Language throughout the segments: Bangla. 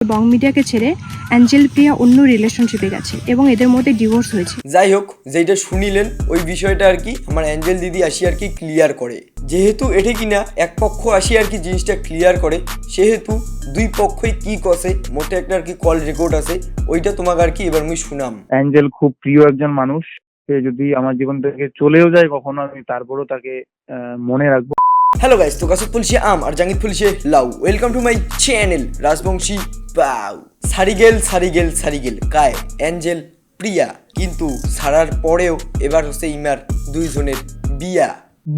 বং মিডিয়াকে ছেড়ে অ্যাঞ্জেল প্রিয়া অন্য রিলেশনশিপে গেছে এবং এদের মধ্যে ডিভোর্স হয়েছে। যাই হোক, যেটা শুনিলেন ওই বিষয়টা আর কি আমার অ্যাঞ্জেল দিদি আসি আর কি ক্লিয়ার করে। যেহেতু এটা কিনা এক পক্ষ আসি আর কি জিনিসটা ক্লিয়ার করে, সেহেতু দুই পক্ষই কি কষে মোটে একটা আর কি কল রেকর্ড আছে, ওইটা তোমাকে আর কি এবার আমি শুনাম। অ্যাঞ্জেল খুব প্রিয় একজন মানুষ। সে যদি আমার জীবন থেকে চলেও যায় কখনো, আমি তারপরও তাকে মনে রাখবো। হ্যালো গাইস, তো কাসুদ ফুলছে আম আর জাঙ্গিদ ফুলছে লাউ। Welcome to my channel Rajbanshi পাউ। সারিগেল কায় অ্যাঞ্জেল প্রিয়া, কিন্তু সারার পরেও এবার হচ্ছে ইমার দুইজনের বিয়া।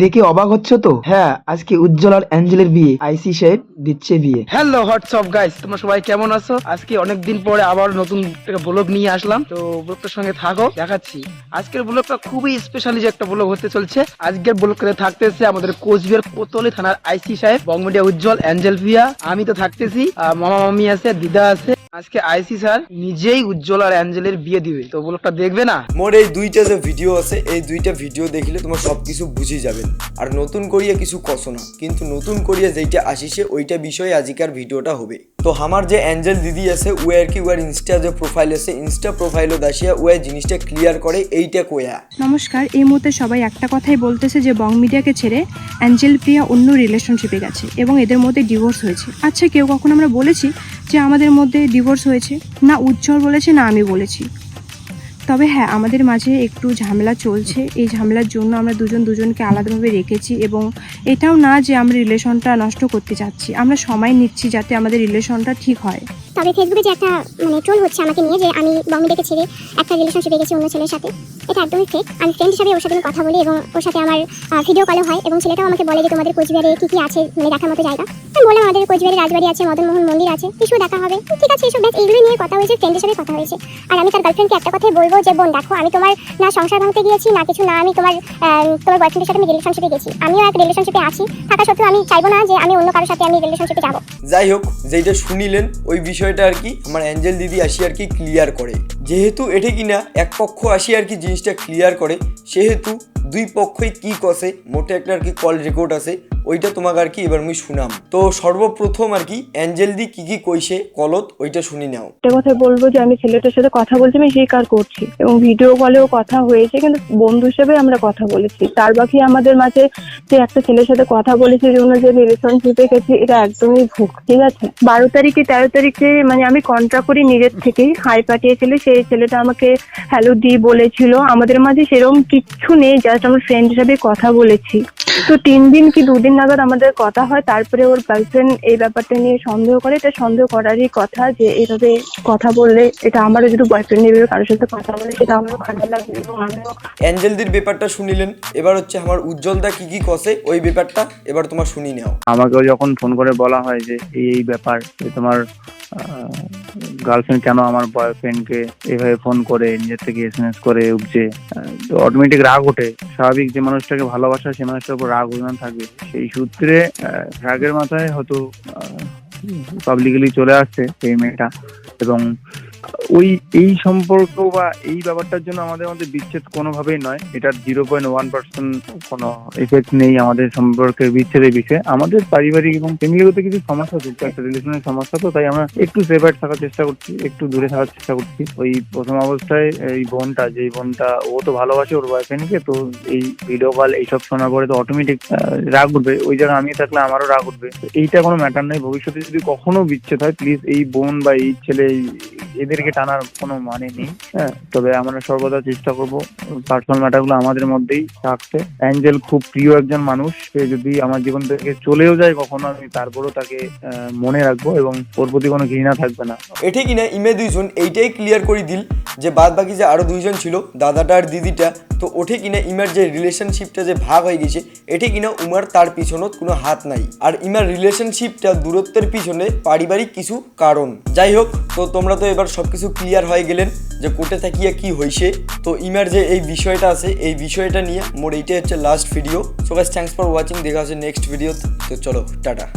দেখে অবাক হচ্ছ তো? হ্যাঁ, আজকে উজ্জ্বল আর অ্যাঞ্জেলের বিয়ে। আইসি সাহেব দিচ্ছে বিয়ে। হ্যালো হোয়াটসঅ্যাপ গাইস, তোমরা সবাই কেমন আছো? আজকে অনেকদিন পরে আবার নতুন একটা ব্লগ নিয়ে আসলাম, তো ব্লগটার সঙ্গে থাকো, দেখাচ্ছি। আজকের ব্লগটা খুবই স্পেশালি যে একটা ব্লগ হতে চলছে। আজকের ব্লগটাতে থাকতেছে আমাদের কোচবিহার কোতোয়ালি থানার আইসি সাহেব, বং মিডিয়া উজ্জ্বল, অ্যাঞ্জেল প্রিয়া, আমি তো থাকতেছি, মামা মামি আছে, দিদা আছে। আজকে আইসি স্যার নিজেই উজ্জ্বল আর অ্যাঞ্জেলের বিয়ে দিবে, তো ব্লগটা দেখবে না? মোর এই দুইটা যে ভিডিও আছে, এই দুইটা ভিডিও দেখলে তোমার সবকিছু বুঝে যাবেন। আর নতুন করিয়া কিছু কষো না, কিন্তু নতুন করিয়া যেইটা আসিছে ওইটা বিষয়ে আজকের ভিডিওটা হবে। তো আমার যে অ্যাঞ্জেল দিদি আছে ও আর কি ওর ইনস্টা যে প্রোফাইল আছে, ইনস্টা প্রোফাইলও দাসিয়া ও জিনিসটা ক্লিয়ার করে এইটা কোয়া। নমস্কার, এই মুহূর্তে সবাই একটা কথাই বলতেছে যে বং মিডিয়াকে ছেড়ে অ্যাঞ্জেল প্রিয়া অন্য রিলেশনশিপে গেছে এবং এদের মধ্যে ডিভোর্স হয়েছে। আচ্ছা, কেউ কখন আমরা বলেছি যে আমাদের মধ্যে ডিভোর্স হয়েছে? না উজ্জ্বল বলেছে, না আমি বলেছি। তবে হ্যাঁ, আমাদের মাঝে একটু ঝামেলা চলছে। এই ঝামেলার জন্য আমরা দুজনকে আলাদাভাবে রেখেছি এবং এটাও না যে আমরা রিলেশনটা নষ্ট করতে চাচ্ছি, আমরা সময় নিচ্ছি যাতে আমাদের রিলেশনটা ঠিক হয়। তবে ফেসবুকে যে একটা ট্রোল হচ্ছে আমাকে নিয়ে, যে আমি বং মিডিয়াকে ছেড়ে একটা রিলেশনশিপে গেছি অন্য ছেলের সাথে, এটা একদমই ফেক। আমি ফ্রেন্ড হিসাবে ওর সাথে আমি কথা বলি এবং ওর সাথে আমার ভিডিও কলও হয়, এবং ছেলেটাও আমাকে বলে যে তোমাদের কোচবিহারে কি আছে দেখার মতো জায়গা। আমি বললাম আমাদের কোচবিহারে রাজবাড়ি আছে, মদনমোহন মন্দির আছে, কিছু দেখা হবে। ঠিক আছে, এইসব এইগুলো নিয়ে কথা হয়েছে, ফ্রেন্ড হিসাবে কথা হয়েছে। আর আমি তার গার্লফ্রেন্ডকে একটা কথাই বলবো যে বোন দেখো, আমি তোমার না সংসার ভাঙতে গিয়েছি না কিছু, না আমি তোমার বয়ফ্রেন্ডের সাথে আমি রিলেশনশিপে গেছি। আমিও এক রিলেশনশিপে আছি, থাকা সত্ত্বেও আমি চাইবো না যে আমি অন্য কারোর সাথে আমি রিলেশনশিপে যাবো। যাই হোক, যেটা শুনিলেন ওই বিষয়টা আর কি আমার অ্যাঞ্জেল দিদি আসি আর কি ক্লিয়ার করে। যেহেতু এটা কিনা এক পক্ষ আসি আর কি জিনিসটা ক্লিয়ার করে, সেহেতু দুই পক্ষই কি কষে মোটে একটা আর কি কল রেকর্ড আছে, ওইটা তোমাকে আর কি এবার আমি শুনাম। তো সর্বপ্রথম আর কি অ্যাঞ্জেল দি কি কইছে কলত, ওইটা শুনি নাও। একটা কথা বলবো যে আমি ছেলেটার সাথে কথা বলছি, আমি স্বীকার করছি এবং ভিডিও কলেও কথা হয়েছে, কিন্তু বন্ধু হিসেবে আমরা কথা বলেছি। তার বাকি আমাদের মাঝে যে একটা ছেলের সাথে কথা বলেছি, জন্য যে রিলেশনশিপে গেছি, এটা একদমই ভুল। ঠিক আছে, 12 তারিখে 13 তারিখে মানে আমি কন্ট্রাক্ট করি নিজের থেকেই, হাই পাঠিয়েছিল। সেই ছেলেটা আমাকে হ্যালো দি বলেছিল। আমাদের মাঝে সেরকম কিচ্ছু নেই, জাস্ট আমরা ফ্রেন্ড হিসাবে কথা বলেছি। তো 3 দিন কি 2 দিন নাগাদ আমাদের কথা হয়। তারপরে ওর গার্লফ্রেন্ড এই ব্যাপারটা নিয়ে সন্দেহ করে। এটা সন্দেহ করারই কথা, যে এইভাবে কথা বললে, এটা আমারও যদি বয়ফ্রেন্ড এভাবে কারোর সাথে কথা বলে সেটা আমারও খারাপ লাগবে এবং আমিও। অ্যাঞ্জেল দির ব্যাপারটা শুনিলেন, এবার হচ্ছে আমার উজ্জ্বলদা কি কষে ওই ব্যাপারটা এবার তোমার শুনি নাও। আমাকেও যখন ফোন করে বলা হয় যে এই ব্যাপার, যে তোমার গার্লফ্রেন্ড কেন আমার বয়ফ্রেন্ডকে এভাবে ফোন করে, নিজের থেকে SMS করে উঠছে, তো অটোমেটিক রাগ ওঠে। স্বাভাবিক, যে মানুষটাকে ভালোবাসা সেই মানুষটার উপর রাগ অভিমান থাকবে। সেই সূত্রে রাগের মাথায় হয়তো পাবলিকলি চলে আসছে এই মেয়েটা, এবং এই সম্পর্ক বা এই ব্যাপারটার জন্য আমাদের মধ্যে বিচ্ছেদ কোনোভাবেই নয়। এটার 0.1% কোনো এফেক্ট নেই আমাদের সম্পর্কের বিচ্ছেদের বিষয়ে। আমাদের পারিবারিক এবং ফ্যামিলিগত কিছু সমস্যা হচ্ছে, একটা রিলেশনের সমস্যা, তো তাই আমরা একটু সেপারেট থাকার চেষ্টা করছি, একটু দূরে থাকার চেষ্টা করছি। ওই প্রথম অবস্থায় এই বোনটা, ও তো ভালোবাসে ওর বয়ফ্রেন্ডকে, তো এই ভিডিও কল এইসব শোনার পরে তো অটোমেটিক রাগ উঠবে। ওই জায়গায় আমি থাকলে আমারও রাগ উঠবে। এইটা কোনো ম্যাটার নয়। ভবিষ্যতে যদি কখনো বিচ্ছেদ হয়, প্লিজ এই বোন বা এই ছেলে এদেরকে টানার কোনো মানে নেই। হ্যাঁ, তবে আমরা সর্বদা চেষ্টা করবো পার্সোনাল ম্যাটারগুলো আমাদের মধ্যেই থাকতে। অ্যাঞ্জেল খুব প্রিয় একজন মানুষ। সে যদি আমার জীবন থেকে চলেও যায় কখনো, আমি তারপরও তাকে মনে রাখবো এবং ওর প্রতি কোনো ঘৃণা থাকবে না। এটি কিনা ইমে দুইজন এইটাই ক্লিয়ার করে দিল যে বাদ বাকি যে আরো দুইজন ছিল, দাদাটা আর দিদিটা, তো ওঠে কিনা ইমার যে রিলেশনশিপটা যে ভাগ হয়ে গেছে, এটি কিনা উমার তার পিছনত কোনো হাত নাই। আর ইমার রিলেশনশিপটা দূরত্বের পিছনে পারিবারিক কিছু কারণ। যাই হোক, তো তোমরা তো এবার সবকিছু ক্লিয়ার হয়ে গেলেন যে কোর্টে থাকিয়া কি হয়েছে। তো ইমার যে এই বিষয়টা আছে, এই বিষয়টা নিয়ে মোর এইটাই হচ্ছে last video. So guys, thanks for watching. দেখা হচ্ছে নেক্সট ভিডিও। তো চলো, টাটা।